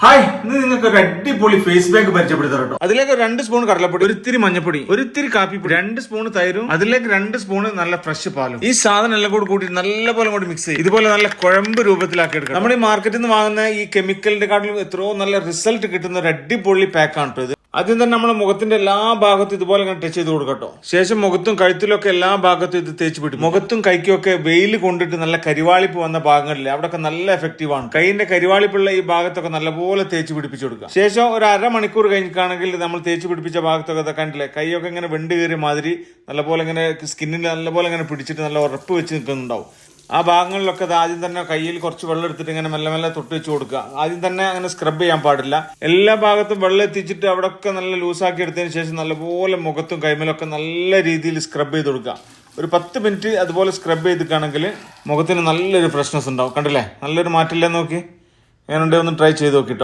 Hi, ഇന്ന് നിങ്ങൾക്ക് ഒരു അടിപൊളി ഫേസ് പാക്ക് പരിചയപ്പെടുത്താം കേട്ടോ. അതിലേക്ക് 2 സ്പൂൺ കടലപ്പൊടി, ഒരിത്തിരി മഞ്ഞപ്പൊടി, ഒരിത്തിരി കാപ്പിപ്പൊടി, 2 സ്പൂൺ തൈരും, അതിലേക്ക് 2 സ്പൂൺ നല്ല ഫ്രഷ് പാലും. ഈ സാധനം എല്ലാം കൂടി കൂട്ടി നല്ലപോലെ കൂടി മിക്സ് ചെയ്യും. ഇതുപോലെ നല്ല കുഴമ്പ് രൂപത്തിലാക്കി എടുക്കാം. നമ്മുടെ ഈ മാർക്കറ്റിൽ നിന്ന് വാങ്ങുന്ന ഈ കെമിക്കലിന്റെ കാട്ടിലും എത്രയോ നല്ല റിസൾട്ട് കിട്ടുന്ന ഒരു അടിപൊളി പാക്കാണ് കേട്ടോ ഇത്. ആദ്യം തന്നെ നമ്മുടെ മുഖത്തിന്റെ എല്ലാ ഭാഗത്തും ഇതുപോലെ ഇങ്ങനെ ടച്ച് ചെയ്ത് കൊടുക്കട്ടോ. ശേഷം മുഖത്തും കഴുത്തിലൊക്കെ എല്ലാ ഭാഗത്തും ഇത് തേച്ച് പിടിക്കും. മുഖത്തും കൈക്കും ഒക്കെ വെയിൽ കൊണ്ടിട്ട് നല്ല കരിവാളിപ്പ് വന്ന ഭാഗങ്ങളില്ലേ, അവിടെയൊക്കെ നല്ല എഫക്റ്റീവ് ആണ്. കൈയിന്റെ കരിവാളിപ്പുള്ള ഈ ഭാഗത്തൊക്കെ നല്ലപോലെ തേച്ച് പിടിപ്പിച്ചു കൊടുക്കുക. ശേഷം ഒരു അരമണിക്കൂർ കഴിഞ്ഞിട്ടാണെങ്കിൽ നമ്മൾ തേച്ച് പിടിപ്പിച്ച ഭാഗത്തൊക്കെ കണ്ടില്ലേ, കൈയൊക്കെ ഇങ്ങനെ വെണ്ട് കയറിയ മാതിരി നല്ലപോലെ ഇങ്ങനെ സ്കിന്നിൽ നല്ലപോലെ ഇങ്ങനെ പിടിച്ചിട്ട് നല്ല ഉറപ്പ് വെച്ച് നിൽക്കുന്നുണ്ടാവും. ആ ഭാഗങ്ങളിലൊക്കെ ആദ്യം തന്നെ കയ്യിൽ കുറച്ച് വെള്ളം എടുത്തിട്ട് ഇങ്ങനെ മെല്ലെ മെല്ലെ തൊട്ട് വെച്ച് കൊടുക്കുക. ആദ്യം തന്നെ അങ്ങനെ സ്ക്രബ് ചെയ്യാൻ പാടില്ല. എല്ലാ ഭാഗത്തും വെള്ളം എത്തിച്ചിട്ട് അവിടെയൊക്കെ നല്ല ലൂസാക്കി എടുത്തതിന് ശേഷം നല്ലപോലെ മുഖത്തും കൈമലൊക്കെ നല്ല രീതിയിൽ സ്ക്രബ് ചെയ്ത് കൊടുക്കുക. ഒരു 10 മിനിറ്റ് അതുപോലെ സ്ക്രബ് ചെയ്തിട്ടാണെങ്കിൽ മുഖത്തിന് നല്ലൊരു ഫ്രഷ്നെസ് ഉണ്ടാവും. കണ്ടില്ലേ, നല്ലൊരു മാറ്റമില്ലെന്ന് നോക്കി. ഞാനുണ്ടെങ്കിൽ ഒന്ന് ട്രൈ ചെയ്ത് നോക്കിട്ടോ.